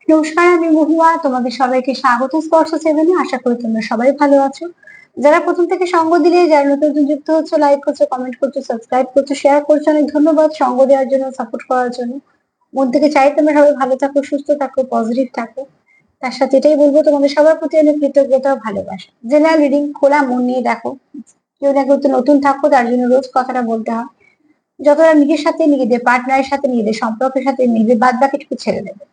নমস্কার, আমি মহুয়া। তোমাদের সবাইকে স্বাগত স্পর্শ সেভেনে। আশা করি তোমরা সবাই ভালো আছো। যারা প্রথম থেকে সঙ্গ দিলে, যারা নতুন যুক্ত হচ্ছে, লাইক করছো, কমেন্ট করছো, সাবস্ক্রাইব করছো, শেয়ার করছো, অনেক ধন্যবাদ সঙ্গ দেওয়ার জন্য, সাপোর্ট করার জন্য। মন থেকে চাই তোমরা সবাই ভালো থাকো, সুস্থ থাকো, পজিটিভ থাকো। তার সাথে এটাই বলবো, তোমাদের সবার প্রতি অনেক কৃতজ্ঞতা ও ভালোবাসা। জেনারেল রিডিং খোলা মন নিয়ে দেখো। কেউ না কেউ তো নতুন থাকো, তার জন্য রোজ কথাটা বলতে হয়। যতটা নিজের সাথে, নিজেদের পার্টনারের সাথে, নিজেদের সম্পর্কের সাথে মিলবে, বাদ বাকিটুকু ছেড়ে দেবে।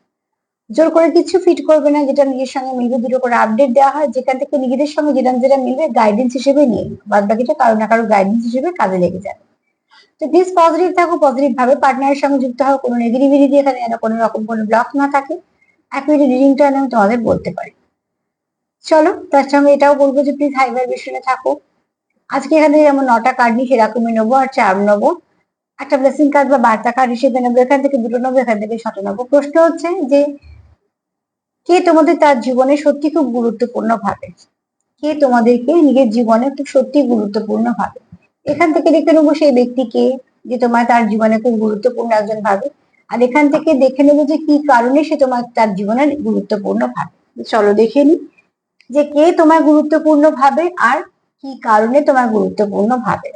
জোর করে কিছু ফিট করবে না, যেটা নিজের সঙ্গে মিলবে দুটো করে আপডেট দেওয়া হয়, যেখান থেকে নিজেদের সঙ্গে যেটা যেটা মিলবে গাইডেন্স হিসেবে নিয়ে নিও, বাদ বাকিটা কারো না কারো গাইডেন্স হিসেবে কাজে লেগে যাবে। তো প্লিজ পজিটিভ থাকো, পজিটিভ ভাবে পার্টনারের সঙ্গে যুক্ত হও, কোনো নেগেটিভিটি এখানে যেন কোনো রকম কোনো ব্লক না থাকে। এক মিনিট রিডিংটা আমি তোমাদের বলতে পারি। চলো, তার সঙ্গে এটাও বলবো যে প্লিজ হাই ভাইব্রেশনে থাকো। আজকে এখানে যেমন 9টা কার্ড নিই সেরকমই নেবো, আর চার্ম নেবো। একটা ব্লেসিং কার্ড বা বার্তা কার্ড হিসেবে নেবো, এখান থেকে দুটো নেবো, এখান থেকে 6টা নেবো। প্রশ্ন হচ্ছে যে কে তোমাদের তার জীবনে সত্যি খুব গুরুত্বপূর্ণ ভাবে, কে তোমাদেরকে নিজের জীবনে খুব সত্যি গুরুত্বপূর্ণ ভাবে। এখান থেকে দেখে নেবো সেই ব্যক্তিকে, যে তোমার তার জীবনে খুব গুরুত্বপূর্ণ একজন ভাবে। আর এখান থেকে দেখে নেবো যে কি কারণে সে তোমার তার জীবনে গুরুত্বপূর্ণ ভাবে। চলো দেখে নি যে কে তোমার গুরুত্বপূর্ণ ভাবে আর কি কারণে তোমার গুরুত্বপূর্ণ ভাবে।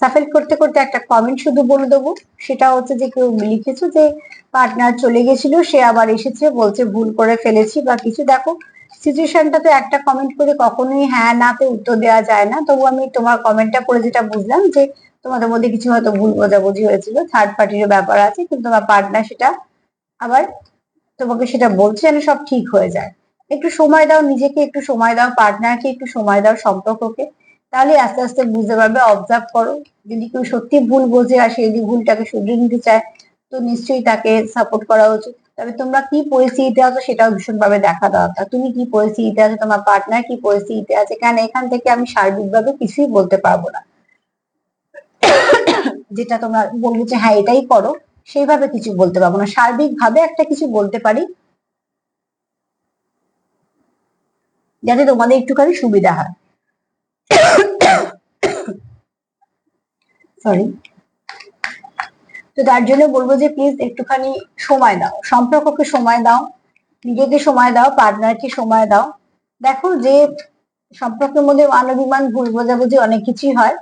সাফেল করতে করতে একটা কমেন্ট শুধু বলে দেবো, সেটা হচ্ছে যে কেউ লিখেছো যে পার্টনার চলে গেছিল, সে আবার এসেছে, বলছে ভুল করে ফেলেছি বা কিছু। দেখো, সিচুয়েশনটা তো একটা কমেন্ট করে কখনোই হ্যাঁ না তে উত্তর দেওয়া যায় না। তবু আমি তোমার কমেন্টটা পড়ে যেটা বুঝলাম যে তোমাদের মধ্যে কিছু হয়তো ভুল বোঝাবুঝি হয়েছিল, থার্ড পার্টির ব্যাপার আছে, কিন্তু তোমার পার্টনার সেটা আবার তোমাকে সেটা বলছে যেন সব ঠিক হয়ে যায়। একটু সময় দাও নিজেকে, একটু সময় দাও পার্টনারকে, একটু সময় দাও সম্পর্ককে। তাহলে আস্তে আস্তে বুঝতে পারবে। অবজার্ভ করো, যদি কেউ সত্যি ভুল বোঝে আর সে যদি ভুলটাকে শুধরে নিতে চায়, তো নিশ্চয়ই তাকে সাপোর্ট করা উচিত। তবে তোমরা কি পরিস্থিতিতে আছো সেটাও ভীষণভাবে দেখা দরকার। তুমি কি পরিস্থিতিতে আছো, তোমার পার্টনার কি পরিস্থিতিতে আছে, কারণ এখান থেকে আমি সার্বিকভাবে কিছুই বলতে পারবো না। যেটা তোমরা বলবো যে হ্যাঁ এটাই করো, সেইভাবে কিছু বলতে পারবো না। সার্বিকভাবে একটা কিছু বলতে পারি, যাতে তোমাদের একটুখানি সুবিধা হয়। সরি। তো তার জন্য বলবো যে প্লিজ একটুখানি সময় দাও, সম্পর্ককে সময় দাও, নিজেকে সময় দাও, পার্টনারকে সময় দাও। দেখো যে সম্পর্কের মধ্যে মানবিমান, ভুল বোঝাবুঝি অনেক কিছুই হয়।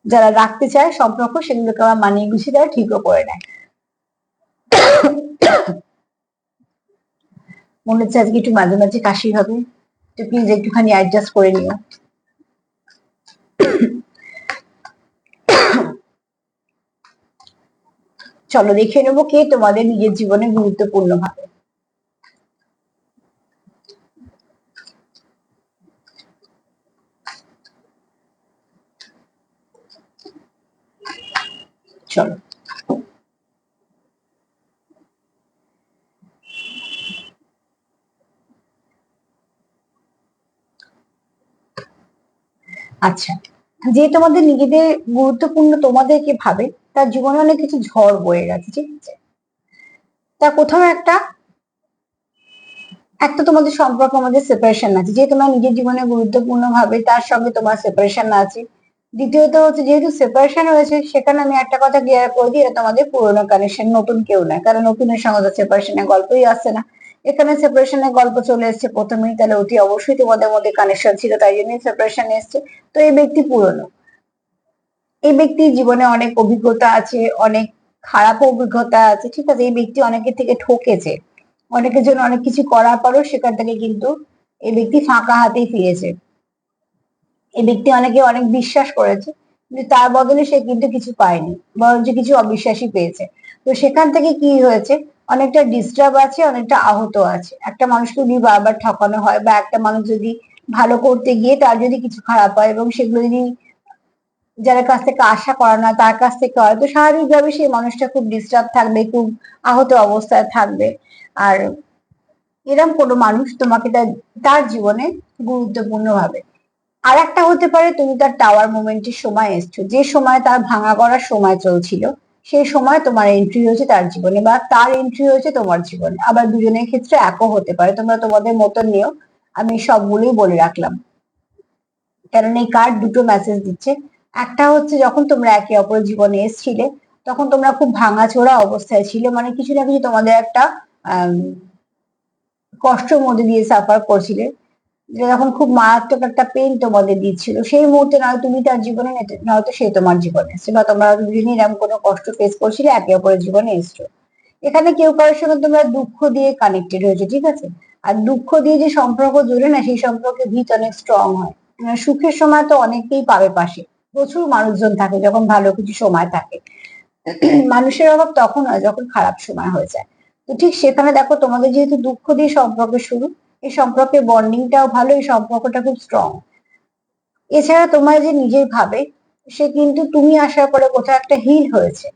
যারা রাখতে চায় সম্পর্ক, সেগুলোকে আমার মানিয়ে গুছিয়ে দেয়, ঠিকও করে নেয়। মনে হচ্ছে আজকে একটু মাঝে মাঝে কাশি হবে, তো প্লিজ একটুখানি অ্যাডজাস্ট করে নিও। চলো দেখে নেবো কে তোমাদের নিজের জীবনে গুরুত্বপূর্ণ ভাবে। চলো, আচ্ছা, যে তোমাদের নিজেদের গুরুত্বপূর্ণ তোমাদেরকে ভাবে, তার জীবনে অনেক কিছু ঝড় বয়ে গেছে, ঠিক আছে। তা কোথাও একটা একটা তোমাদের সম্পর্ক, আমাদের সেপারেশন আছে, যে তোমার নিজের জীবনে গুরুত্বপূর্ণ ভাবে, তার সঙ্গে তোমার সেপারেশন আছে। দ্বিতীয়ত হচ্ছে যেহেতু সেপারেশন হয়েছে, সেখানে আমি একটা কথা ক্লিয়ার করে দিই, এটা তোমাদের পুরোনো কানেকশন, নতুন কেউ না, কারণ নতুনের সঙ্গে তো সেপারেশনের গল্পই আসছে না। এখানে সেপারেশনের গল্প চলে এসছে প্রথমেই, তাহলে অতি অবশ্যই তোমাদের মধ্যে কানেকশন ছিল, তাই জন্যই সেপারেশন এসছে। তো এই ব্যক্তি পুরনো, এই ব্যক্তির জীবনে অনেক অভিজ্ঞতা আছে, অনেক খারাপ অভিজ্ঞতা আছে, ঠিক আছে। এই ব্যক্তি অনেকের থেকে ঠকেছে, অনেকের জন্য অনেক কিছু করার পরও সেখান থেকে কিন্তু এই ব্যক্তি ফাঁকা হাতেই ফিরেছে। এই ব্যক্তি অনেকে অনেক বিশ্বাস করেছে, কিন্তু তার বদলে সে কিন্তু কিছু পায়নি, বরঞ্চ কিছু অবিশ্বাসী পেয়েছে। তো সেখান থেকে কি হয়েছে, অনেকটা ডিস্টার্ব আছে, অনেকটা আহত আছে। একটা মানুষকে যদি বারবার ঠকানো হয়, বা একটা মানুষ যদি ভালো করতে গিয়ে তার যদি কিছু খারাপ হয়, এবং সেগুলো যদি যার কাছ থেকে আশা করা না তার কাছ থেকে হয়, তো স্বাভাবিকভাবে সেই মানুষটা খুব ডিস্টার্ব থাকবে, খুব আহত অবস্থায় থাকবে। আর এরম কোনো মানুষ তোমাকে তার জীবনে গুরুত্বপূর্ণ ভাবে। আর একটা হতে পারে তুমি তার টাওয়ার মুভমেন্টের সময় এসছো, যে সময় তার ভাঙা করার সময় চলছিল, সেই সময় তোমার এন্ট্রি হয়েছে তার জীবনে, বা তার এন্ট্রি হয়েছে তোমার জীবনে। আবার দুজনের ক্ষেত্রে একও হতে পারে, তোমরা তোমাদের মতন নিও। আমি সবগুলোই বলে রাখলাম, কারণ এই কার্ড দুটো মেসেজ দিচ্ছে। একটা হচ্ছে যখন তোমরা একে অপরের জীবনে এসছিলে, তখন তোমরা খুব ভাঙাচোরা অবস্থায় ছিল, মানে কিছু না কিছু তোমাদের একটা কষ্টের মধ্যে দিয়ে সাফার করছিলে, যেটা যখন খুব মারাত্মক একটা পেন তোমাদের দিচ্ছিল, সেই মুহূর্তে নয় তুমি তার জীবনে নয়তো সে তোমার জীবনে এসছে, বা তোমরা দুজনই এরকম কোনো কষ্ট ফেস করছিলে, একে অপরের জীবনে এসছো। এখানে কেউ কারোর সঙ্গে তোমরা দুঃখ দিয়ে কানেক্টেড হয়েছে, ঠিক আছে? আর দুঃখ দিয়ে যে সম্পর্ক জুড়ে না, সেই সম্পর্কে ভিত অনেক স্ট্রং হয়। সুখের সময় তো অনেকেই পাবে পাশে, প্রচুর মানুষজন থাকে যখন ভালো কিছু সময় থাকে। মানুষের অভাব তখন হয় যখন খারাপ সময় হয়ে যায়। তো ঠিক সেখানে দেখো, তোমাদের যেহেতু দুঃখ দিয়ে সম্পর্ক শুরু, এই সম্পর্কের বন্ডিংটাও ভালো, এই সম্পর্কটা খুব স্ট্রং। এছাড়া তোমার যে নিজের ভাবে, সে কিন্তু তুমি আসার পরে কোথাও একটা হিল হয়েছে।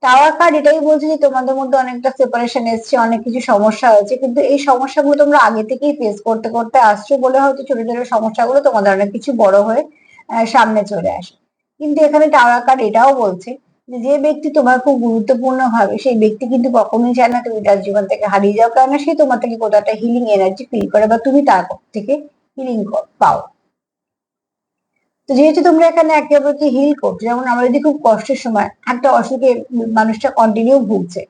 টাওয়ার কার্ড এটাই বলছে যে তোমাদের মধ্যে অনেকটা সেপারেশন এসছে, অনেক কিছু সমস্যা হয়েছে, কিন্তু এই সমস্যাগুলো তোমরা আগে থেকেই ফেস করতে করতে আসছো বলে হয়তো ছোট ছোট সমস্যাগুলো তোমাদের অনেক কিছু বড় হয়ে সামনে চলে আসে। কিন্তু এখানে টাওয়ার কার্ড এটাও বলছে যে যে ব্যক্তি তোমার খুব গুরুত্বপূর্ণ ভাবে, সেই ব্যক্তি কিন্তু কখনোই চায় না তুমি তার জীবন থেকে হারিয়ে যাও, কারণ সে তোমার থেকে কোথাও একটা হিলিং এনার্জি ফিল করে, বা তুমি তার থেকে হিলিং পাও। তো যেহেতু তোমরা এখানে একে অপরকে হিল করছো, যেমন আমরা যদি খুব কষ্টের সময় একটা অসুখে মানুষটা কন্টিনিউ ভুগছে,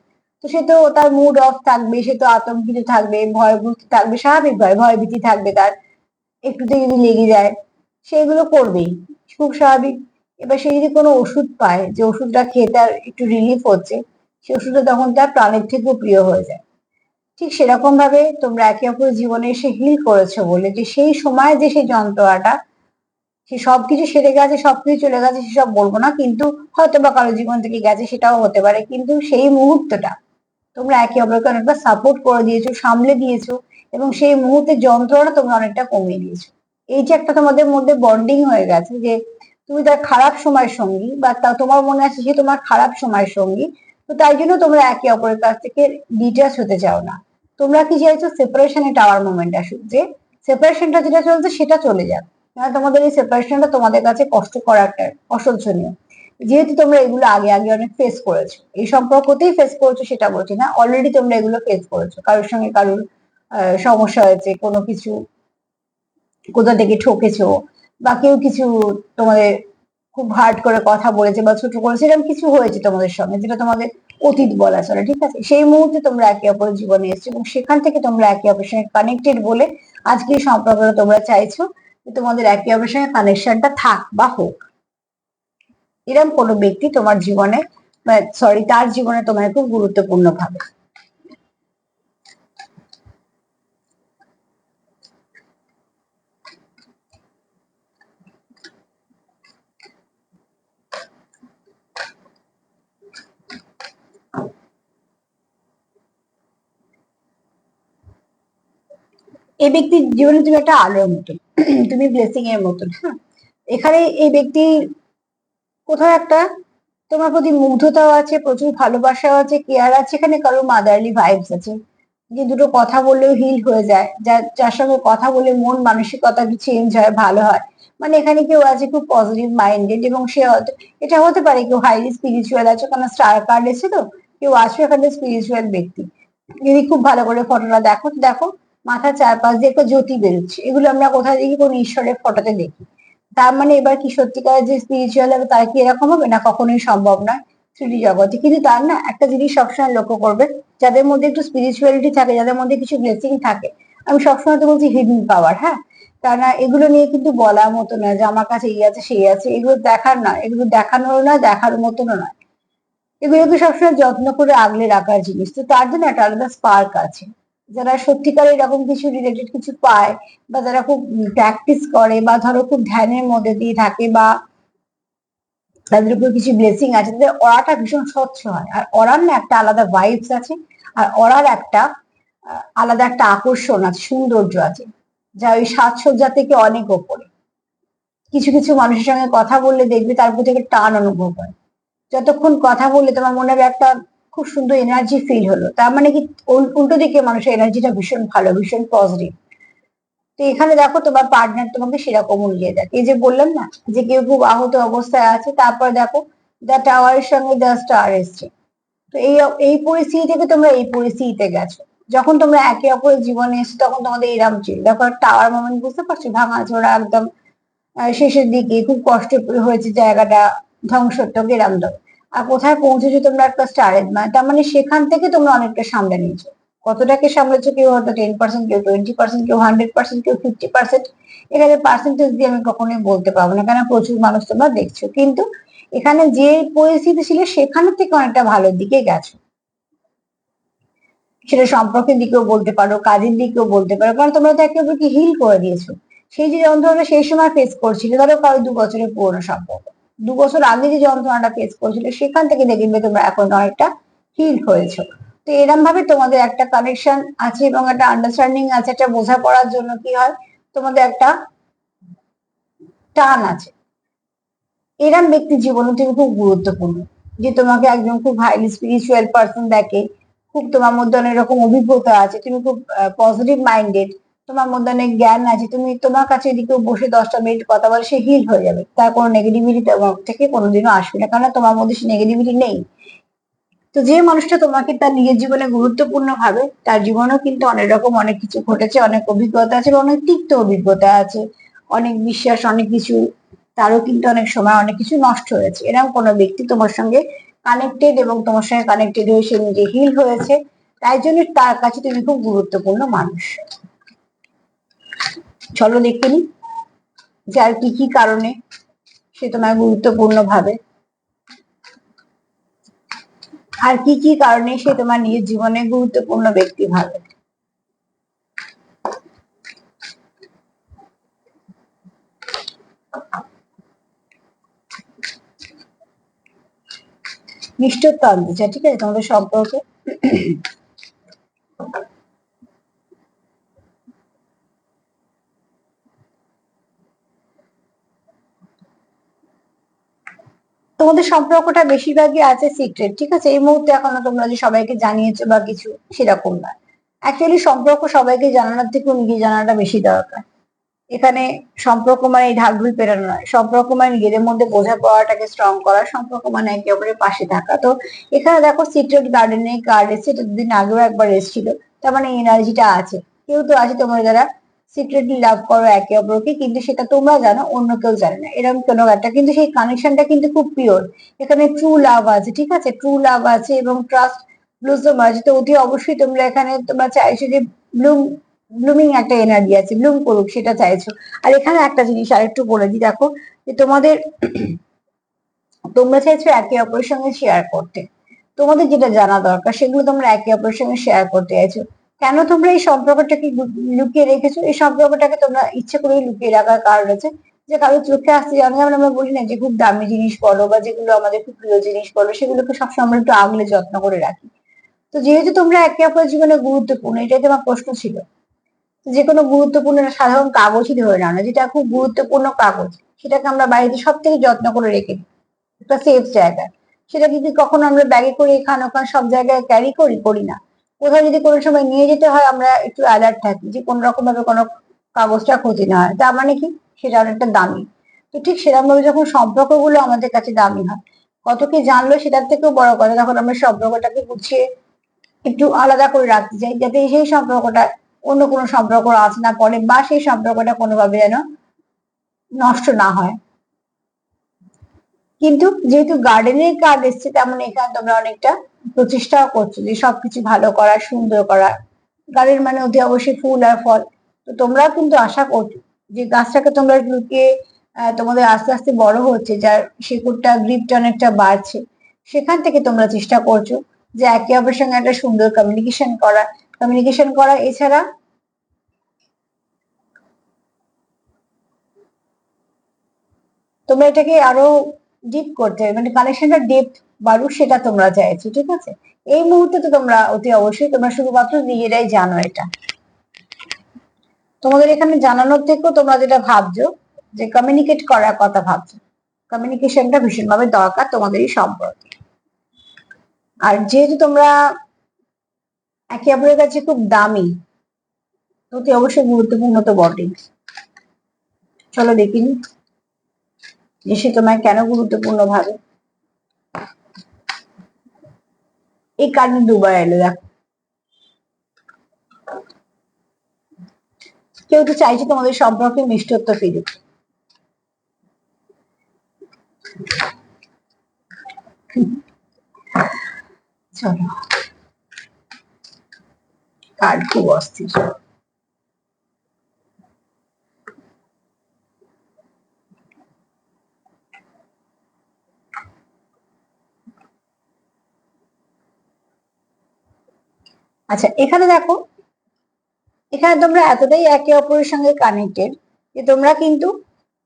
তো সে তো তার মুড অফ থাকবে, সে তো আতঙ্কিত থাকবে, ভয়ভীত থাকবে, স্বাভাবিক ভয় ভীতি থাকবে তার, একটুতে যদি লেগে যায় সেগুলো করবেই, খুব স্বাভাবিক। এবার সে যদি কোনো ওষুধ পায়, যে ওষুধটা খেয়ে তার একটু রিলিফ হচ্ছে, সে ওষুধটা তখন তার প্রাণের থেকেও প্রিয় হয়ে যায়। ঠিক সেরকম ভাবে তোমরা একে অপরের জীবনে এসে হিল করেছো বলে, যে সেই সময় যে সেই যন্ত্রণাটা, সে সবকিছু সেরে গেছে, সবকিছু চলে গেছে সেসব বলবো না, কিন্তু হয়তো বা কারো জীবন থেকে গেছে, সেটাও হতে পারে, কিন্তু সেই মুহূর্তটা তোমরা একে অপরকে অনেকটা সাপোর্ট করে দিয়েছো, সামলে দিয়েছো, এবং সেই মুহূর্তে যন্ত্রণা তোমরা অনেকটা কমিয়ে দিয়েছো। এই যে একটা তোমাদের মধ্যে বন্ডিং হয়ে গেছে, যে তুমি তার খারাপ সময়ের সঙ্গী, বা তা তোমার মনে আছে সে তোমার খারাপ সময়ের সঙ্গী, তো তাই জন্য তোমরা একে অপরের কাছ থেকে ডিটাচ হতে চাও না। তোমরা কি চাইছো? সেপারেশনে টাওয়ার মোমেন্ট আসুক, যে সেপারেশনটা যেটা চলছে সেটা চলে যাক, কারণ তোমাদের এই সেপারেশনটা তোমাদের কাছে কষ্টকর একটা, অসহ্যনীয়। যেহেতু তোমরা এগুলো আগে আগে অনেক ফেস করেছো, এই সম্পর্কতেই ফেস করেছো সেটা বলছি না, অলরেডি তোমরা এগুলো ফেস করেছো, কারোর সঙ্গে কারোর সমস্যা হয়েছে, কোনো কিছু কোথা থেকে ঠকেছো, বা কেউ কিছু তোমাদের খুব হার্ড করে কথা বলেছে বা ছোট করেছে, এরকম কিছু হয়েছে তোমাদের সঙ্গে, যেটা তোমাদের অতীত বলা চলে, ঠিক আছে? সেই মুহূর্তে তোমরা একে অপরের জীবনে এসেছো, এবং সেখান থেকে তোমরা একে অপরের সঙ্গে কানেক্টেড বলে আজকে এই সম্পর্কটা তোমরা চাইছো যে তোমাদের একে অপরের সঙ্গে কানেকশনটা থাক বা হোক। এরকম কোনো ব্যক্তি তোমার জীবনে, সরি, তার জীবনে তোমার খুব গুরুত্বপূর্ণ ভাবে। এই ব্যক্তির জীবনে তুমি একটা আলোর মতন, তুমি ব্লেসিং এর মতন, হ্যাঁ। এখানে এই ব্যক্তি কোথাও একটা তোমার প্রতি মুগ্ধতাও আছে, প্রচুর ভালোবাসাও আছে, কেয়ার আছে, এখানে কারো মাদারলি ভাইবস আছে, যে দুটো কথা বললেও হিল হয়ে যায়, যার সঙ্গে কথা বলে মন মানসিকতা চেঞ্জ হয়, ভালো হয়। মানে এখানে কেউ আছে খুব পজিটিভ মাইন্ডেড, এবং সে হয়তো, এটা হতে পারে কেউ হাইলি স্পিরিচুয়াল আছে, কারণ স্টার কার্ড এসে তো কেউ আসবে এখানে স্পিরিচুয়াল ব্যক্তি। যদি খুব ভালো করে ফটোটা দেখো, দেখো মাথার চারপাশ দিয়ে একটা জ্যোতি বেরোচ্ছে, এগুলো আমরা কোথায় দেখি? কোনো ঈশ্বরের ফটোতে দেখি। তার মানে এবার কি সত্যিকার যে স্পিরিচুয়াল হবে তার কি এরকম হবে? না, কখনোই সম্ভব নয় থ্রিডি জগতে। কিন্তু তার না একটা জিনিস সবসময় লক্ষ্য করবে, যাদের মধ্যে একটু স্পিরিচুয়ালিটি থাকে, যাদের মধ্যে কিছু ব্লেসিং থাকে, আমি সবসময় তো বলছি হিডেন পাওয়ার, হ্যাঁ, না এগুলো নিয়ে কিন্তু বলার মতো নয় যে আমার কাছে এই আছে সেই আছে, এগুলো দেখার নয়, এগুলো দেখানোর নয়, দেখার মতনও নয়। এগুলোকে সবসময় যত্ন করে আগলে রাখার জিনিস, তো তার জন্য একটা আলাদা স্পার্ক আছে। যারা সত্যিকার এরকম কিছু রিলেটেড কিছু পায়, বা যারা খুব প্র্যাকটিস করে, বা ধরো খুব ধ্যানের মধ্যে দিয়ে থাকে, বা তাদের উপর কিছু ব্লেসিং আছে, তাদের অরাটা ভীষণ স্বচ্ছ হয়, আর অরার না একটা আলাদা ভাইবস আছে, আর অরার একটা আলাদা একটা আকর্ষণ আছে, সৌন্দর্য আছে, যা ওই সাজসজ্জা থেকে অনেক ওপরে। কিছু কিছু মানুষের সঙ্গে কথা বললে দেখবে তার প্রতি একটা টান অনুভব হয়, যতক্ষণ কথা বললে তোমার মনে হবে একটা খুব সুন্দর এনার্জি ফিল হলো, তার মানে কি উল্টো দিকে মানুষের এনার্জিটা ভীষণ ভালো, ভীষণ পজিটিভ। তো এখানে দেখো তোমার পার্টনার তোমাকে সেরকম উড়িয়ে দেয়, এই যে বললাম না যে কেউ খুব আহত অবস্থায় আছে, তারপর দেখো দ্য টাওয়ারের সঙ্গে দ্য স্টার এসছে। তো এই এই পরিস্থিতি থেকে তোমরা এই পরিস্থিতিতে গেছো, যখন তোমরা একে অপরের জীবনে এসছো তখন তোমাদের এরম ছিল, দেখো টাওয়ার মোমেন্ট, বুঝতে পারছো? ভাঙাচোরা একদম শেষের দিকে খুব কষ্ট হয়েছে, জায়গাটা ধ্বংসত্বক এরম দাও। আর কোথায় পৌঁছেছো তোমরা একটা স্টারের, মানে তার মানে সেখান থেকে তোমরা অনেকটা সামলে নিয়েছো। কতটাকে সামলেছো, কেউ হয়তো 10%, কেউ 20%, কেউ 100%, কেউ 50%। এখানে পার্সেন্টেজ দিয়ে আমি কখনোই বলতে পারবো না, কেন প্রচুর মানুষ তোমরা দেখছো, কিন্তু এখানে যে পরিস্থিতি ছিল সেখান থেকে অনেকটা ভালোর দিকে গেছো। সেটা সম্পর্কের দিকেও বলতে পারো, কাজের দিকেও বলতে পারো, কারণ তোমরা তো একে অপরকে হিল করে দিয়েছো। সেই যে যন্ত্রণাটা সেই সময় ফেস করছিলে, ধরো কারো 2 বছরের পুরোনো সম্পর্ক, 2 বছর আগে যে যন্ত্রণাটা ফেস করছিলে সেখান থেকে দেখবে তোমরা এখন অনেকটা হিল হয়েছো। তো এরম ভাবে তোমাদের একটা কানেকশন আছে এবং একটা আন্ডারস্ট্যান্ডিং আছে, একটা বোঝাপড়ার জন্য কি হয় তোমাদের একটা টান আছে। এরম ব্যক্তি জীবনে তুমি খুব গুরুত্বপূর্ণ, যে তোমাকে একজন খুব হাইলি স্পিরিচুয়াল পার্সন দেখে, খুব তোমার মধ্যে অনেক রকম অভিজ্ঞতা আছে, তুমি খুব পজিটিভ মাইন্ডেড, তোমার মধ্যে অনেক জ্ঞান আছে, তুমি তোমার কাছে যদি কেউ বসে 10টা মিনিট কথা বলে সে হিল হয়ে যাবে, তার কোনো নেগেটিভিটি তোমার থেকে কোনোদিনও আসবে না, কারণ তোমার মধ্যে সে নেগেটিভিটি নেই। তো যে মানুষটা তোমাকে তার নিজের জীবনে গুরুত্বপূর্ণ ভাবে, তার জীবনেও কিন্তু অনেক রকম অনেক কিছু ঘটেছে, অনেক অভিজ্ঞতা আছে, অনেক তিক্ত অভিজ্ঞতা আছে, অনেক বিশ্বাস, অনেক কিছু, তারও কিন্তু অনেক সময় অনেক কিছু নষ্ট হয়েছে। এরকম কোনো ব্যক্তি তোমার সঙ্গে কানেক্টেড এবং তোমার সঙ্গে কানেক্টেড হয়ে সে নিজে হিল হয়েছে, তাই জন্য তার কাছে তুমি খুব গুরুত্বপূর্ণ মানুষ। চলো দেখে নি যে আর কি কি কারণে সে তোমার গুরুত্বপূর্ণ ভাবে, আর কি কি কারণে সে তোমার নিজের জীবনে গুরুত্বপূর্ণ ব্যক্তি ভাবে। নিষ্ঠত্ব আনতে চাই, ঠিক আছে, তোমাদের সম্পর্কে। তোমাদের সম্পর্কটা বেশিরভাগই আছে সিক্রেট, ঠিক আছে, এই মুহূর্তে এখনো তোমরা যে সবাইকে জানিয়েছো বা কিছু সেরকম না। অ্যাকচুয়ালি সম্পর্ক সবাইকে জানানোর থেকেও নিজে জানাটা বেশি দরকার। এখানে সম্পর্ক মানে এই ঢাকঢুল পেরানো নয়, সম্পর্ক মানে নিজেদের মধ্যে বোঝাপড়াটাকে স্ট্রং করা, সম্পর্ক মানে একে অপরের পাশে থাকা। তো এখানে দেখো সিক্রেট গার্ডেনে কার্ড এসেছে, এটা দুদিন আগেও একবার এসেছিল, তার মানে এনার্জিটা আছে। কেউ তো আছে তোমরা যারা সিক্রেটলি লাভ করো একে অপরকে, কিন্তু সেটা তোমরা জানো, অন্য কেউ জানে না, এরকম কোনো একটা, কিন্তু সেই কানেকশনটা কিন্তু খুব পিওর। এখানে ট্রু লাভ আছে, ঠিক আছে, ট্রু লাভ আছে এবং ট্রাস্ট ব্লুজম আছে। তো অতি অবশ্যই তোমরা এখানে তোমরা চাইছো যে ব্লুম ব্লুমিং একটা এনার্জি আছে, ব্লুম করুক সেটা চাইছো। আর এখানে একটা জিনিস আরেকটু বলে দিই, দেখো যে তোমাদের তোমরা চাইছো একে অপরের সঙ্গে শেয়ার করতে, তোমাদের যেটা জানা দরকার সেগুলো তোমরা একে অপরের সঙ্গে শেয়ার করতে চাইছো। কেন তোমরা এই সম্পর্কটাকে লুকিয়ে রেখেছো, এই সম্পর্কটাকে তোমরা ইচ্ছে করে লুকিয়ে রাখার কারণ আছে, যে কারোর চোখে আসতে জানো, যেমন আমরা বলি না যে খুব দামি জিনিস বলো বা যেগুলো আমাদের খুব প্রিয় জিনিস বলো সেগুলোকে সবসময় আমরা একটু আগলে যত্ন করে রাখি। তো যেহেতু তোমরা একে অপরের জীবনে গুরুত্বপূর্ণ, এটাই তোমার প্রশ্ন ছিল, যে কোনো গুরুত্বপূর্ণ সাধারণ কাগজই ধরে নাও না, যেটা খুব গুরুত্বপূর্ণ কাগজ, সেটাকে আমরা বাড়িতে সব থেকে যত্ন করে রেখে দিই একটা সেফ জায়গায়। সেটা যদি কখনো আমরা ব্যাগে করে এখানে ওখানে সব জায়গায় ক্যারি করি, করি না। কোথাও যদি কোনো সময় নিয়ে যেতে হয় আমরা একটু অ্যালার্ট থাকি যে কোনো রকম ভাবে কোনো কাগজটা ক্ষতি না হয়, তার মানে কি সেটা অনেকটা দামি। তো ঠিক সেরকম ভাবে যখন সম্পর্কগুলো আমাদের কাছে দামি হয়, কত কি জানলো সেটার থেকেও বড় কথা, তখন আমরা সম্পর্কটাকে গুছিয়ে একটু আলাদা করে রাখতে চাই, যাতে সেই সম্পর্কটা অন্য কোনো সম্পর্ক আঁচ না পড়ে বা সেই সম্পর্কটা কোনোভাবে যেন নষ্ট না হয়। কিন্তু যেহেতু গার্ডেনের কার্ড এসছে, তেমন মানে এখানে তোমরা অনেকটা প্রচেষ্টাও করছো যে সবকিছু ভালো করা, সুন্দর করা। গার্ডেন মানে অতি অবশ্যই ফুল আর ফল। তো তোমরাও কিন্তু আশা করছো যে গাছটাকে তোমরা লুকিয়ে তোমাদের আস্তে আস্তে বড় হচ্ছে, যার শিকড়টা গ্রিপটা অনেকটা বাড়ছে, সেখান থেকে তোমরা চেষ্টা করছো যে একে অপরের সঙ্গে একটা সুন্দর কমিউনিকেশন করা। এছাড়া তোমরা এটাকে আরো ডিপ করতে হবে, মানে কানেকশনটা ডেপথ বাড়ুক সেটা তোমরা চাইছো, ঠিক আছে। এই মুহূর্তে তো তোমরা অতি অবশ্যই তোমরা শুধুমাত্র নিজেরাই জানো এটা। তোমাদের এখানে জানানোর থেকেও তোমরা যেটা ভাবছো যে কমিউনিকেট করার কথা ভাবছো, কমিউনিকেশনটা ভীষণভাবে দরকার তোমাদের এই সম্পর্কে। আর যেহেতু তোমরা একে অপরের কাছে খুব দামি, অতি অবশ্যই গুরুত্বপূর্ণ তো বটেই। চলো দেখিনি যে সে তোমায় কেন গুরুত্বপূর্ণ ভাবে। এই কারণে দুবার এলো, দেখো কেউ তো চাইছে তোমাদের সম্পর্কে মিষ্টত্ব ফিরুক। চলো, কার্ড খুব অস্থির। আচ্ছা, এখানে দেখো, এখানে তোমরা এতটাই একে অপরের সঙ্গে কানেক্টেড যে তোমরা কিন্তু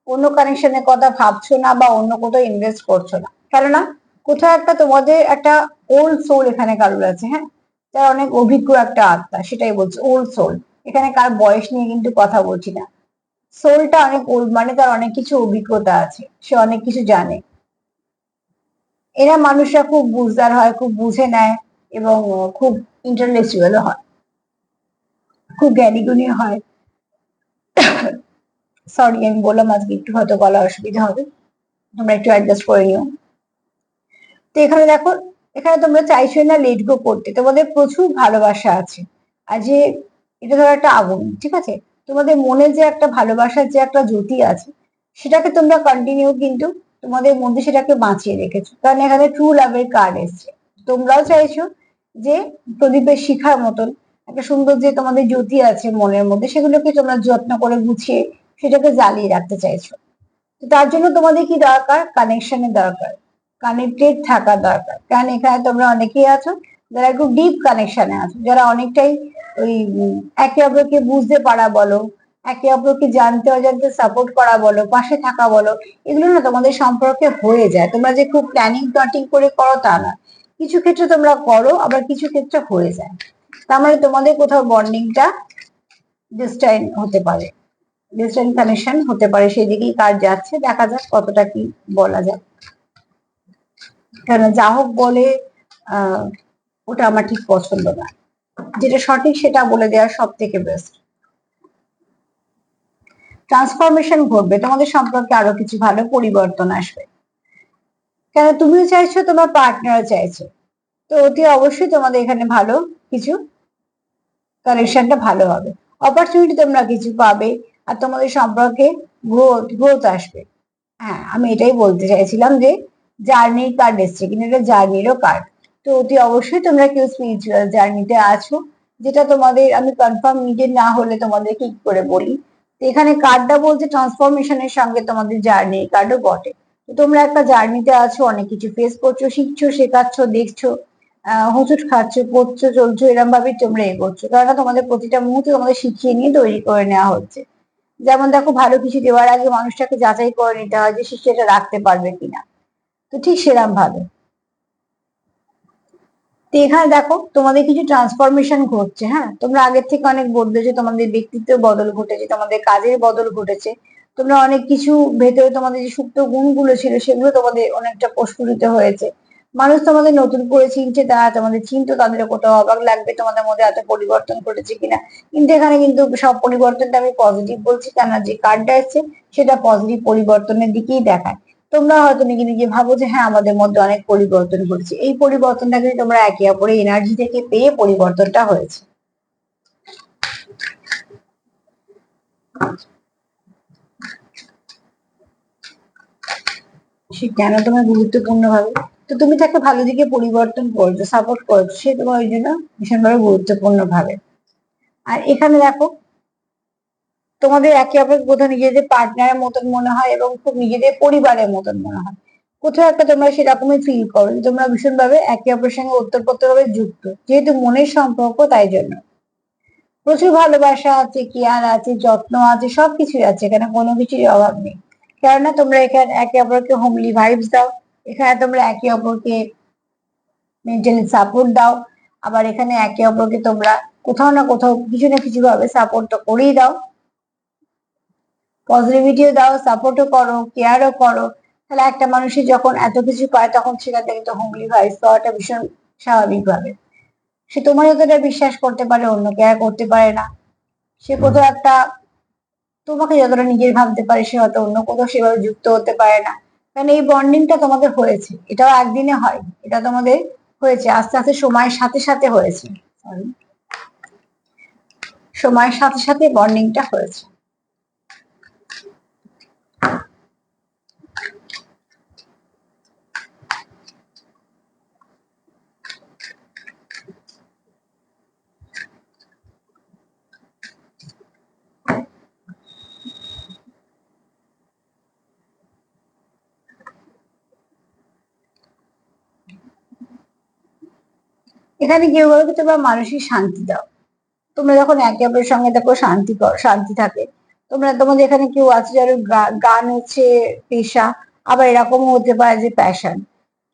অন্য কানেকশনের কথা ভাবছো না বা অন্য কোথাও ইনভেস্ট করছো না, কেননা কোথাও একটা তোমাদের একটা ওল্ড সোল এখানে কারোর আছে, হ্যাঁ, যার অনেক অভিজ্ঞ একটা আত্মা, সেটাই বলছি ওল্ড সোল। এখানে কার বয়স নিয়ে কিন্তু কথা বলছি না, সোলটা অনেক ওল্ড, মানে তার অনেক কিছু অভিজ্ঞতা আছে, সে অনেক কিছু জানে। এরা মানুষরা খুব বুঝদার হয়, খুব বুঝে নেয় এবং খুব ইন্টারলেকচুয়াল হয়, খুব জ্ঞানীগুণী হয়। সরি, আমি বললাম আজকে একটু হয়তো গলা অসুবিধা হবে, তোমরা একটু অ্যাডজাস্ট করে নিও। তো এখানে দেখো, এখানে তোমরা চাইছো না লেট গো করতে, তোমাদের প্রচুর ভালোবাসা আছে। আর যে এটা ধরো একটা আগুন, ঠিক আছে, তোমাদের মনে যে একটা ভালোবাসার যে একটা জ্যোতি আছে, সেটাকে তোমরা কন্টিনিউ কিন্তু তোমাদের মধ্যে সেটাকে বাঁচিয়ে রেখেছো, কারণ এখানে ট্রু লাভের কার্ড এসছে। তোমরাও চাইছো যে প্রদীপের শিখার মতন একটা সুন্দর যে তোমাদের জ্যোতি আছে মনের মধ্যে, সেগুলোকে তোমরা যত্ন করে গুছিয়ে সেটাকে জ্বালিয়ে রাখতে চাইছো। তো তার জন্য তোমাদের কি দরকার? কানেকশনের দরকার, কানেক্টেড থাকা দরকার। কারণ এখানে তোমরা অনেকেই আছো যারা একটু ডিপ কানেকশনে আছো, যারা অনেকটাই ওই একে অপরকে বুঝতে পারা বলো, একে অপরকে জানতে অজান্তে সাপোর্ট করা বলো, পাশে থাকা বলো, এগুলো না তোমাদের সম্পর্কে হয়ে যায়। তোমরা যে খুব প্ল্যানিং টটিং করে করো তা না, কিছু ক্ষেত্রে তোমরা করো, আবার কিছু ক্ষেত্রে হয়ে যায়। তার মানে তোমাদের কোথাও বন্ডিংটা ডিস্টাইন হতে পারে, ডিস্টেন্স কানেকশন হতে পারে, সেই দিকেই কাজ যাচ্ছে, দেখা যাক কতটা কি বলা যায়। কেন যা হোক বলে আহ ওটা আমার ঠিক পছন্দ না, যেটা সঠিক সেটা বলে দেওয়া সব থেকে বেস্ট। ট্রান্সফরমেশন ঘটবে, তোমাদের সম্পর্কে আরো কিছু ভালো পরিবর্তন আসবে, কেন তুমিও চাইছো, তোমার পার্টনারও চাইছে। তো অতি অবশ্যই তোমাদের এখানে ভালো কিছু, কানেকশনটা ভালো হবে, অপরচুনিটি তোমরা কিছু পাবে, আর তোমাদের সম্পর্কে গ্রোথ গ্রোথ আসবে। হ্যাঁ, আমি এটাই বলতে চাইছিলাম যে জার্নির কার্ড এসছে, কিন্তু এটা জার্নিরও কার্ড। তো অতি অবশ্যই তোমরা কেউ স্পিরিচুয়াল জার্নিতে আছো, যেটা তোমাদের আমি কনফার্ম নিজে না হলে তোমাদেরকে কি করে বলি। তো এখানে কার্ডটা বলছে ট্রান্সফরমেশনের সঙ্গে তোমাদের জার্নির কার্ডও বটে। তো তোমরা একটা জার্নিতে আছো, অনেক কিছু ফেস করছো, শিখছো, শেখাচ্ছ, দেখছো, হোঁচট খাচ্ছ, পড়ছো, চলছো, এরকম ভাবেই তোমরা এগোচ্ছো, কারণ তোমাদের প্রতিটা মুহূর্তে তোমাদের শিখিয়ে নিয়ে তৈরি করে নেওয়া হচ্ছে। যেমন দেখো, ভালো কিছু দেওয়ার আগে মানুষটাকে যাচাই করে নিতে হয় যে সে সেটা রাখতে পারবে কিনা, তো ঠিক সেরকম ভাবে। তো এখানে দেখো তোমাদের কিছু ট্রান্সফরমেশন ঘটছে, হ্যাঁ, তোমরা আগের থেকে অনেক বদলেছো, তোমাদের ব্যক্তিত্বের বদল ঘটেছে, তোমাদের কাজের বদল ঘটেছে, তোমরা অনেক কিছু ভেতরে তোমাদের যে সুপ্ত গুণগুলো ছিল সেগুলো তোমাদের অনেকটা প্রস্ফুটিত হয়েছে। মানুষ তোমাদের নতুন করে চিনছে, তারা তোমাদের চিনতো, তাদের কোথাও অবাক লাগবে তোমাদের মধ্যে এত পরিবর্তন ঘটেছে কিনা। কিন্তু এখানে কিন্তু সব পরিবর্তনটা আমি পজিটিভ বলছি, কেন যে কার্ডটা এসছে সেটা পজিটিভ পরিবর্তনের দিকেই দেখায়। তোমরা হয়তো নিজে নিজে ভাবো যে হ্যাঁ, আমাদের মধ্যে অনেক পরিবর্তন ঘটেছে, এই পরিবর্তনটাকে তোমরা একে অপরের এনার্জি থেকে পেয়ে পরিবর্তনটা হয়েছে। সে কেন তোমার গুরুত্বপূর্ণ ভাবে, তো তুমি তাকে ভালো দিকে পরিবর্তন করছো, সাপোর্ট করছো, সে তোমার ওই জন্য ভীষণভাবে গুরুত্বপূর্ণ ভাবে। আর এখানে দেখো, তোমাদের একে অপরকে কোথাও নিজেদের পার্টনারের মতন মনে হয় এবং খুব নিজেদের পরিবারের মতন মনে হয়, কোথাও একটা তোমরা সেরকমই ফিল করো যে তোমরা ভীষণভাবে একে অপরের সঙ্গে ওতপ্রোতভাবে যুক্ত, যেহেতু মনের সম্পর্ক তাই জন্য। প্রচুর ভালোবাসা আছে, কেয়ার আছে, যত্ন আছে, সবকিছুই আছে, এখানে কোনো কিছুরই অভাব নেই। কেননা তোমরা এখানে একে অপরকে হোমলি ভাইবস দাও, এখানে তোমরা একে অপরকে মেন্টালি সাপোর্ট দাও, আবার এখানে একে অপরকে তোমরা কোথাও না কোথাও কিছু না কিছু ভাবে সাপোর্ট তো করেই দাও, পজিটিভিটিও দাও, সাপোর্টও করো, কেয়ারও করো। তাহলে একটা মানুষের যখন এত কিছু পায় তখন সেখান থেকে তো হোমলি ভাইবস পাওয়াটা ভীষণ স্বাভাবিক ভাবে। সে তোমার যতটা বিশ্বাস করতে পারে অন্য কেয়ার করতে পারে না, সে কোথাও একটা তোমাকে যতটা নিজের ভাবতে পারে সে হয়তো অন্য কোথাও সেভাবে যুক্ত হতে পারে না। কারণ এই বন্ডিংটা তোমাদের হয়েছে, এটাও একদিনে হয়, এটা তোমাদের হয়েছে আস্তে আস্তে, সময়ের সাথে সাথে হয়েছে। Sorry, সময়ের সাথে সাথে বন্ডিংটা হয়েছে। এখানে কেউ বলবে তোমরা মানসিক শান্তি দাও। তোমরা যখন একে অপরের সঙ্গে দেখো শান্তি থাকে। তোমরা তোমাদের এখানে কেউ আছে যার গান হচ্ছে পেশা, আবার এরকমও হতে পারে যে প্যাশন।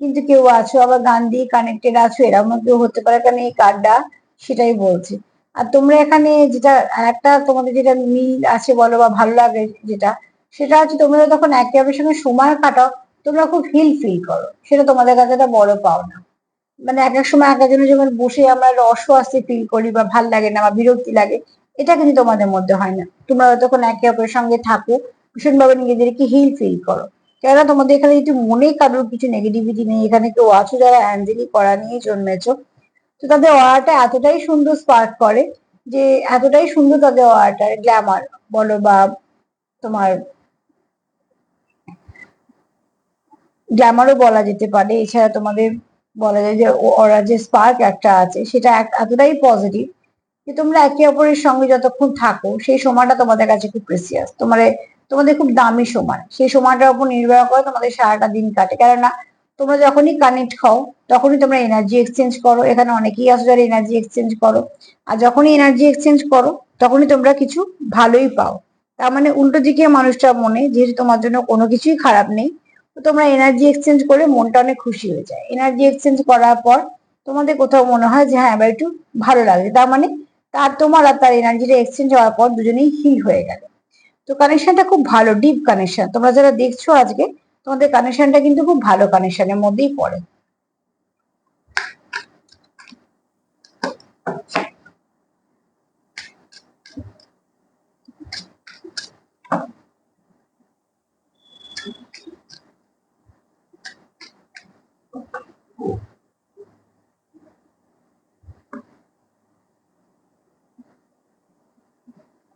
কিন্তু কেউ আছো আবার গান দিয়ে কানেক্টেড আছো, এরকম কেউ হতে পারে, কারণ এই কার্ডটা সেটাই বলছে। আর তোমরা এখানে যেটা একটা তোমাদের যেটা মিল আছে বলো বা ভালো লাগে যেটা, সেটা হচ্ছে তোমরা তখন একে অপরের সঙ্গে সময় কাটাও, তোমরা খুব ফিল করো, সেটা তোমাদের কাছে একটা বড় পাওনা। মানে এক এক সময় এক একজনের যেমন বসে আমরা একটা অস্বস্তি ফিল করি বা ভাল লাগে না বা বিরক্তি লাগে, এটা কিন্তু তোমাদের মধ্যে হয় না। তোমরা তখন একে অপরের সঙ্গে থাকো, ভীষণভাবে নিজেদেরকে ফিল করো। কেননা তোমাদের এখানে যদি মনে কারোর কিছু নেগেটিভিটি নেই, এখানে কেউ আছো যারা অ্যাঞ্জেলি করা নিয়ে জন্মেছো, তো তাদের অরাটা এতটাই সুন্দর স্পার্ক করে, যে এতটাই সুন্দর তাদের অরাটা, গ্ল্যামার বলো বা তোমার গ্ল্যামারও বলা যেতে পারে। এছাড়া তোমাদের বলা যায় যে ওরা যে স্পার্ক একটা আছে সেটা এতটাই পজিটিভ যে তোমরা একে অপরের সঙ্গে যতক্ষণ থাকো সেই সময়টা তোমাদের কাছে খুব প্রেসিয়াস, তোমাদের খুব দামি সময়। সেই সময়টার উপর নির্ভর করে তোমাদের সারাটা দিন কাটে, কেননা তোমরা যখনই কানেক্ট হও তখনই তোমরা এনার্জি এক্সচেঞ্জ করো। এখানে অনেকেই আসো যারা এনার্জি এক্সচেঞ্জ করো, আর যখনই এনার্জি এক্সচেঞ্জ করো তখনই তোমরা কিছু ভালোই পাও। তার মানে উল্টো দিকে মানুষটা মনে যেহেতু তোমার জন্য কোনো কিছুই খারাপ নেই, তো তোমরা এনার্জি এক্সচেঞ্জ করে মনটা অনেক খুশি হয়ে যায়। এনার্জি এক্সচেঞ্জ করার পর তোমাদের কোথাও মনে হয় যে হ্যাঁ এবার একটু ভালো লাগে, তার মানে তোমার আর তার এনার্জিটা এক্সচেঞ্জ হওয়ার পর দুজনেই হিল হয়ে গেল। তো কানেকশনটা খুব ভালো, ডিপ কানেকশন। তোমরা যারা দেখছো আজকে, তোমাদের কানেকশনটা কিন্তু খুব ভালো কানেকশনের মধ্যেই পড়ে।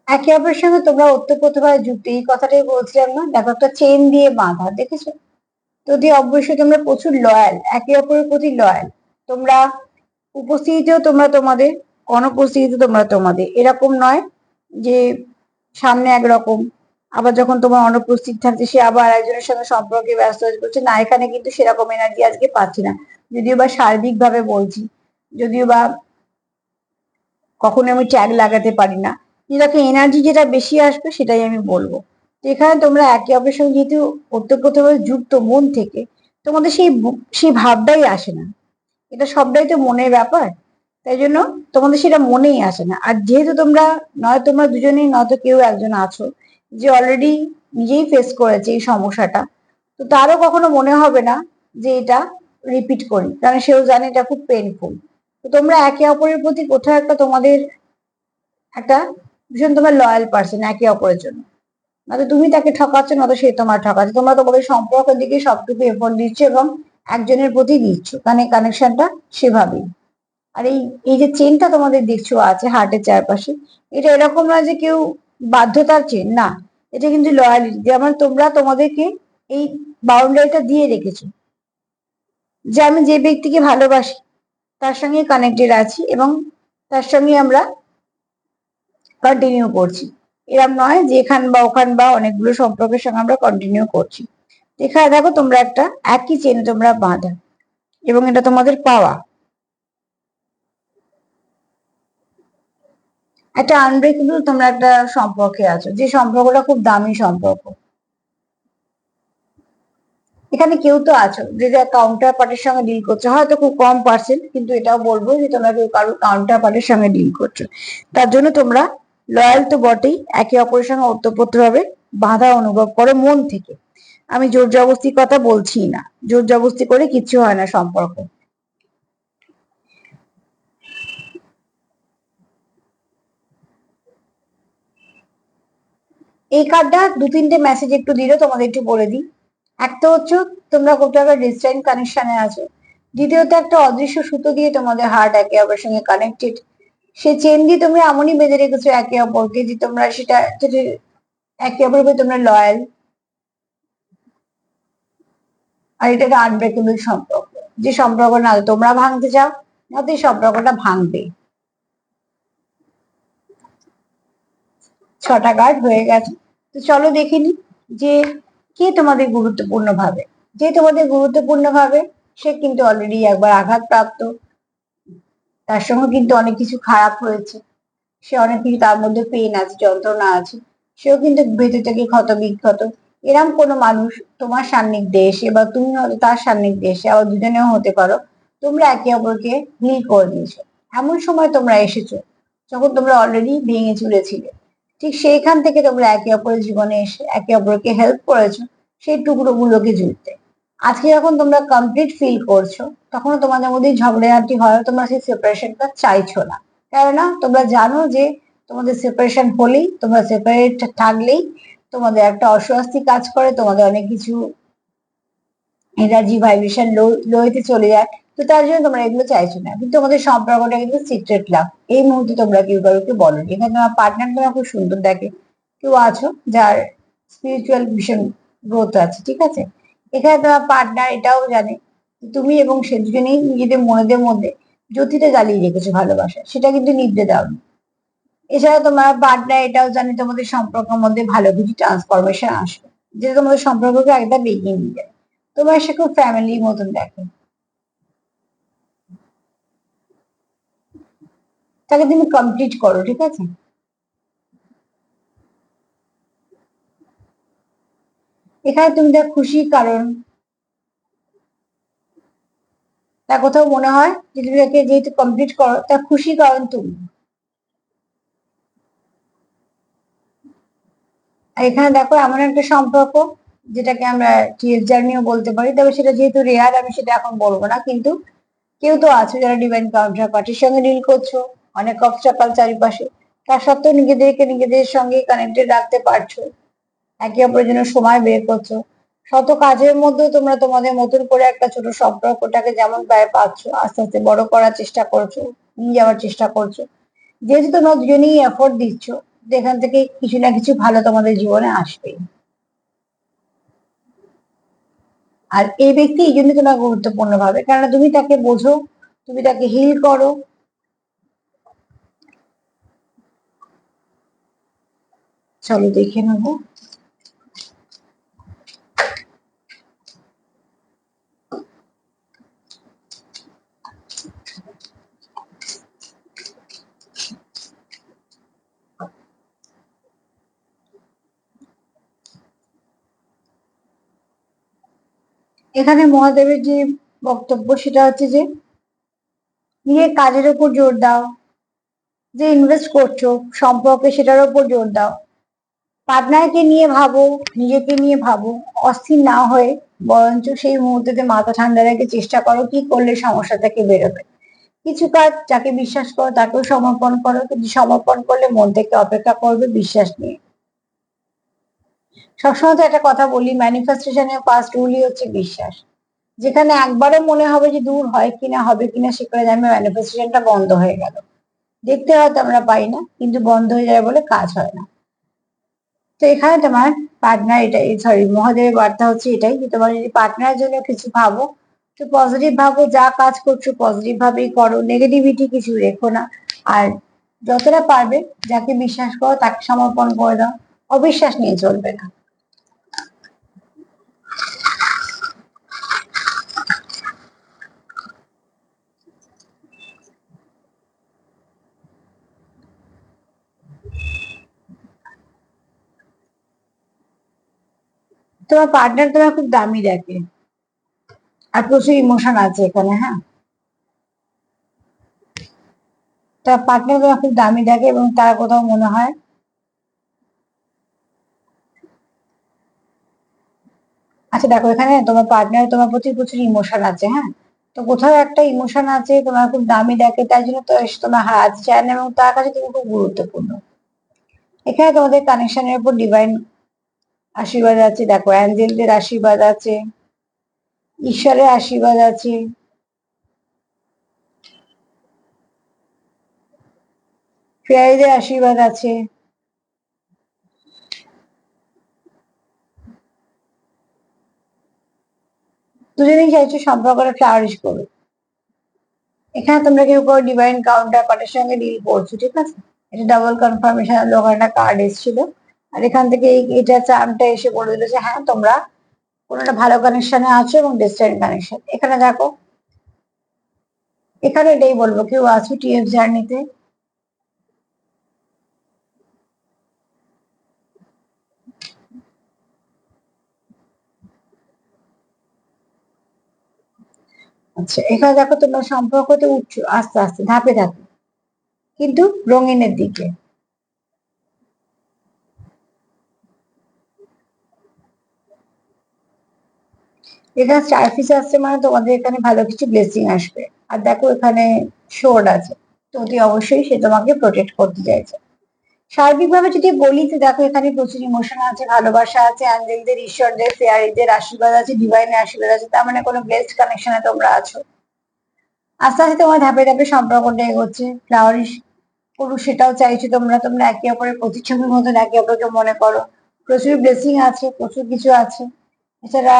একে অপরের সঙ্গে তোমরা ওতপ্রোতভাবে যুক্ত, এই কথাটাই বলছিলাম না? দেখো একটা চেন দিয়ে বাঁধা, দেখেছো? যদি অবশ্যই তোমরা প্রচুর লয়াল, একে অপরের প্রতি লয়াল। তোমরা উপস্থিতিতেও তোমরা তোমাদের, অনুপস্থিতিতে তোমরা তোমাদের, এরকম নয় যে সামনে একরকম আবার যখন তোমার অনুপস্থিত থাকছে সে আবার একজনের সঙ্গে সম্পর্কে ব্যস্ত হয়ে পড়ছে, না এখানে কিন্তু সেরকম এনার্জি আজকে পাচ্ছি না। যদিও বা সার্বিক ভাবে বলছি, যদিও বা কখনো আমি ট্যাগ লাগাতে পারি না, যেটাকে এনার্জি যেটা বেশি আসবে সেটাই আমি বলবো। তো এখানে তোমরা একে অপরের সঙ্গে যেহেতু ওতপ্রোতভাবে যুক্ত মন থেকে, তোমাদের সেই ভাবটাই আসে না। এটা সবটাই তো মনের ব্যাপার, তাই জন্য তোমাদের সেটা মনেই আসে না। আর যেহেতু তোমরা নয় তোমরা দুজনেই নয়তো কেউ একজন আছো যে অলরেডি নিজেই ফেস করেছে এই সমস্যাটা, তো তারও কখনো মনে হবে না যে এটা রিপিট করি, কারণ সেও জানে এটা খুব পেইনফুল। তো তোমরা একে অপরের প্রতি কোথাও একটা তোমাদের একটা ভীষণ তোমার লয়াল পার্সন একে অপরের জন্য। নয়তো তুমি তাকে ঠকাচ্ছ, নয়তো সে তোমার ঠকাচ্ছে, তোমরা তোমাদের সম্পর্কের দিকে সবটুকু এফোর্ট দিচ্ছ এবং একজনের প্রতি দিচ্ছ, কারণ কানেকশনটা সেভাবেই। আর এই যে চেনটা তোমাদের দেখছো আছে হার্টের চারপাশে, এটা এরকম না যে কেউ বাধ্যতার চেন না, এটা কিন্তু লয়ালিটি, যেমন তোমরা তোমাদেরকে এই বাউন্ডারিটা দিয়ে রেখেছো যে আমি যে ব্যক্তিকে ভালোবাসি তার সঙ্গে কানেক্টেড আছি এবং তার সঙ্গে আমরা কন্টিনিউ করছি। এরকম নয় যে এখান বা ওখান বা অনেকগুলো সম্পর্কের সঙ্গে আমরা কন্টিনিউ করছি। এখানে দেখো তোমরা একটা একই চেনে তোমরা বাঁধা, এবং এটা তোমাদের পাওয়া। একটা আনব্রেকেবল তোমরা একটা সম্পর্কে আছো, যে সম্পর্কটা খুব দামি সম্পর্ক। এখানে কেউ তো আছো যে কাউন্টার পার্টির সঙ্গে ডিল করছো, হয়তো খুব কম পার্সেন্ট, কিন্তু এটাও বলবো যে তোমরা কেউ কারোর কাউন্টার পার্টির সঙ্গে ডিল করছো। তার জন্য তোমরা লয়াল তো বটেই, একে অপরের সঙ্গে ওতপ্রোতভাবে বাধা অনুভব করো মন থেকে। আমি জোর জবস্তির কথা বলছি না, জোর জবস্তি করে কিচ্ছু হয় না সম্পর্ক। এই কার্ডটা দু তিনটে মেসেজ একটু দিলে তোমাদের একটু বলে দিই। একটা হচ্ছে তোমরা কোথাও একটা ডিস্টেন্ট কানেকশনে আছো। দ্বিতীয়ত একটা অদৃশ্য সুতো দিয়ে তোমাদের হার্ট একে অপরের সঙ্গে কানেক্টেড। সেই চেন দিয়ে তোমরা এমনই বেঁধে রেখেছো একে অপরকে যে তোমরা সেটা একে অপরের প্রতি তোমরা লয়াল। আর এটা একটা আনব্রেকেবল সম্পর্ক, যে সম্পর্ক না তোমরা ভাঙতে চাও না তো এই সম্পর্কটা ভাঙবে। 6টা কার্ড হয়ে গেছে। তো চলো দেখিনি যে কে তোমাদের গুরুত্বপূর্ণ ভাবে। যে তোমাদের গুরুত্বপূর্ণ ভাবে সে কিন্তু অলরেডি একবার আঘাতপ্রাপ্ত, তার সঙ্গে কিন্তু অনেক কিছু খারাপ হয়েছে, সে অনেক কিছু, তার মধ্যে পেন আছে, যন্ত্রণা আছে, সেও কিন্তু ভেতর থেকে ক্ষত বিক্ষত। এরম কোনো মানুষ তোমার সান্নিধ্যে এসে বা তুমি হয়তো তার সান্নিধ্যে এসে, আবার দুজনেও হতে পারো, তোমরা একে অপরকে হিল করে দিয়েছো। এমন সময় তোমরা এসেছো যখন তোমরা অলরেডি ভেঙে চুরেছিলে, ঠিক সেইখান থেকে তোমরা একে অপরের জীবনে এসে একে অপরকে হেল্প করেছো সেই টুকরো গুলোকে জুড়তে। আজকে যখন তোমরা কমপ্লিট ফিল করছো, তখন তোমাদের মধ্যে ঝগড়াঝাটি হয়, তোমরা সেই সেপারেশনটা চাইছো না। কেননা তোমরা জানো যে তোমাদের সেপারেশন হলেই, তোমরা সেপারেট থাকলেই তোমাদের একটা অস্বস্তি কাজ করে, তোমাদের অনেক কিছু এনার্জি ভাইব্রেশন লোতে চলে যায়। তো তার জন্য তোমরা এগুলো চাইছো না, কিন্তু তোমাদের সম্পর্কটা কিন্তু সিক্রেট লাভ। এই মুহূর্তে তোমরা কেউ কাউকে বলো, এখানে তোমার পার্টনার তোমার খুব সুন্দর দেখে, কেউ আছো যার স্পিরিচুয়াল ভীষণ গ্রোথ আছে, ঠিক আছে। এখানে তোমার পার্টনার এটাও জানে তুমি এবং সে দুজনেই নিজেদের মনেদের মধ্যে জ্যোতিটা জ্বালিয়ে রেখেছো ভালোবাসা, সেটা কিন্তু নিভতে দাওনি। এছাড়া তোমার পার্টনার এটাও জানে তোমাদের সম্পর্কের মধ্যে ভালো কিছু ট্রান্সফরমেশন আসবে, যেটা তোমাদের সম্পর্ককে একদম এগিয়ে নিয়ে যায়। তোমার সে খুব ফ্যামিলির মতন দেখে, তাকে তুমি কমপ্লিট করো, ঠিক আছে। এখানে তুমি তার খুশি কারণ, তার কোথাও মনে হয় যে তুমি তাকে যেহেতু কমপ্লিট করো, তার খুশি কারণ তুমি। আর এখানে দেখো এমন একটা সম্পর্ক যেটাকে আমরা টিএস জার্নিও বলতে পারি, তবে সেটা যেহেতু রেয়ার আমি সেটা এখন বলবো না, কিন্তু কেউ তো আছো যারা ডিভাইন কাউন্টার পার্টির সঙ্গে ডিল করছো, অনেক অবস্ট্রাকল চারিপাশে, তার সত্ত্বেও নিজেদেরকে নিজেদের সঙ্গে কানেক্টেড রাখতে পারছো, একে অপরের জন্য সময় বের করছো। শত কাজের মধ্যেও তোমরা তোমাদের মতন করে একটা ছোট সম্পর্কটাকে যেমন প্রায় পাচ্ছ, আস্তে আস্তে বড় করার চেষ্টা করছো, নিয়ে যাওয়ার চেষ্টা করছো। যেহেতু তোমরা দুজনেই এফোর্ট দিচ্ছ, তো এখান থেকে কিছু না কিছু ভালো তোমাদের জীবনে আসবেই। আর এই ব্যক্তি এই জন্য তোমার গুরুত্বপূর্ণ ভাবে, কারণ তুমি তাকে বোঝো, তুমি তাকে হিল করো। চলো দেখে নেবো। এখানে মহাদেবের যে বক্তব্য সেটা হচ্ছে যে নিজের কাজের উপর জোর দাও, যে ইনভেস্ট করছো সম্পর্কে সেটার উপর জোর দাও, পার্টনারকে নিয়ে ভাবো, নিজেকে নিয়ে ভাবো, অস্থির না হয়ে বরঞ্চ সেই মুহূর্তে মাথা ঠান্ডা রেখে চেষ্টা করো কি করলে সমস্যা থেকে বেরোবে। কিছু কাজ যাকে বিশ্বাস করো তাকেও সমর্পণ করো, কিন্তু সমর্পণ করলে মন থেকে অপেক্ষা করবে বিশ্বাস নিয়ে। সবসময় তো একটা কথা বলি, ম্যানিফেস্টেশনের ফার্স্ট রুলই হচ্ছে বিশ্বাস। যেখানে একবারে মনে হবে যে দূর হয় কিনা হবে কিনা, সেখানে জানবে ম্যানিফেস্টেশনটা বন্ধ হয়ে গেল। দেখতে হয়তো আমরা পাই না, কিন্তু বন্ধ হয়ে যায় বলে কাজ হয় না। তো এখানে তোমার পার্টনার এটাই, সরি, মহাদেবের বার্তা হচ্ছে এটাই যে তোমার যদি পার্টনারের জন্য কিছু ভাবো, তো পজিটিভ ভাবো, যা কাজ করছো পজিটিভ ভাবেই করো, নেগেটিভিটি কিছু রেখো না। আর যতটা পারবে যাকে বিশ্বাস করো তাকে সমর্পণ করে দাও, অবিশ্বাস নিয়ে চলবে না। তোমার পার্টনার তোমার খুব দামি দেখে, আর প্রচুর ইমোশন আছে এখানে, হ্যাঁ। তোমার পার্টনার তোমার খুব দামি দেখে এবং তার কোথাও মনে হয়, আচ্ছা দেখো এখানে তোমার পার্টনার তোমার প্রতি প্রচুর ইমোশন আছে, হ্যাঁ। তো কোথাও একটা ইমোশন আছে, তোমার খুব দামি দেখে, তাই জন্য তো সে তোমার হারাতে চায় না এবং তার কাছে তুমি খুব গুরুত্বপূর্ণ। এখানে তোমাদের কানেকশনের উপর ডিভাইন আশীর্বাদ আছে, দেখো অ্যাঞ্জেলদের আশীর্বাদ আছে, ঈশ্বরের আশীর্বাদ আছে, ফেয়ারিদের আশীর্বাদ আছে। দুজনেই চাইছো সম্পর্কটা ফ্লারিশ করুক। এখানে তোমরা কেউ কেউ ডিভাইন কাউন্টার পার্টের সঙ্গে ডিল করছো, ঠিক আছে। এটা ডাবল কনফার্মেশন ওখানে একটা কার্ড এসেছিল, আর এখান থেকে এটা চার্মটা এসে বলে দিল যে হ্যাঁ তোমরা কোনো একটা ভালো কানেকশনে আছো এবং ডিস্টেন্ট কানেকশন। এখানে দেখো এখানে এটাই বলবো, কেউ আছো টিএফ জার্নিতে? আচ্ছা, এখানে দেখো তোমরা সম্পর্কতে উঠছো আস্তে আস্তে, ধাপে ধাপে, কিন্তু রঙিনের দিকে। এখানে স্টারফিশ আসছে মানে তোমাদের এখানে ভালো কিছু ব্লেসিং আসবে। আর দেখো এখানে শোর্ড আছে, তো অতি অবশ্যই সে তোমাকে প্রোটেক্ট করতে চাইছে। সার্বিকভাবে যদি বলি তো দেখো এখানে প্রচুর ইমোশন আছে, ভালোবাসা আছে, অ্যাঞ্জেলদের, ঈশ্বরদের, ফেয়ারিদের আশীর্বাদ আছে, ডিভাইনের আশীর্বাদ আছে, তার মানে কোনো ব্লেসড কানেকশনে তোমরা আছো। আস্তে আস্তে তোমার ধাপে ধাপে সম্পর্কটা এগোচ্ছে, ফ্লাওয়ারিশ করুক সেটাও চাইছো তোমরা। তোমরা একে অপরের প্রতিচ্ছবির মতন একে অপরকে মনে করো। প্রচুর ব্লেসিং আছে, প্রচুর কিছু আছে। এছাড়া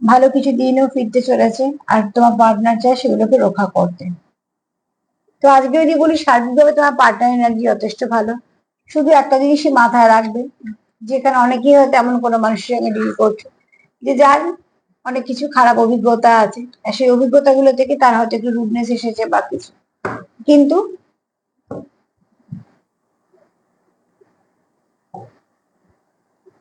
ভালো কিছু দিনও ফিরতে চলেছে, আর তোমার পার্টনার চায় সেগুলোকে রক্ষা করতে। তো আজকে যদি বলি সার্বিকভাবে তোমার পার্টনার এনার্জি যথেষ্ট ভালো। শুধু একটা জিনিসই মাথায় রাখবে, যেখানে অনেকেই হয়তো এমন কোনো মানুষের সঙ্গে ডিল করছে যে যার অনেক কিছু খারাপ অভিজ্ঞতা আছে, আর সেই অভিজ্ঞতাগুলো থেকে তার হয়তো একটু রুডনেস এসেছে বা কিছু, কিন্তু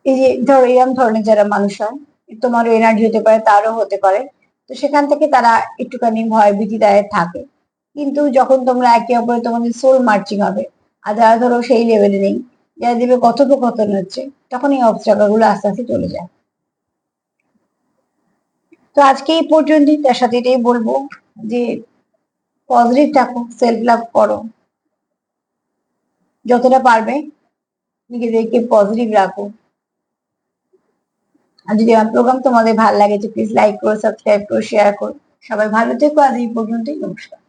এই যে ধরো এরম ধরনের যারা মানুষ হয়, তোমারও এনার্জি হতে পারে, তারও হতে পারে, তো সেখান থেকে তারা একটুখানি ভয় ভীতিদায়ক থাকে। কিন্তু যখন তোমরা একে অপরে তোমাদের সোল মার্চিং হবে, আর যারা ধরো সেই লেভেলে নেই, যারা দেখবে কথোপকথন হচ্ছে, তখন এই অবস্ট্রাগল গুলো আস্তে আস্তে চলে যায়। তো আজকে এই পর্যন্তই, তার সাথে এটাই বলবো যে পজিটিভ থাকো, সেলফ লাভ করো, যতটা পারবে নিজেদেরকে পজিটিভ রাখো। আর যদি আমার প্রোগ্রাম তোমাদের ভালো লাগে তো প্লিজ লাইক করো, সাবস্ক্রাইব করো, শেয়ার করো। সবাই ভালো থেকো, আজ এই পর্যন্তই, নমস্কার।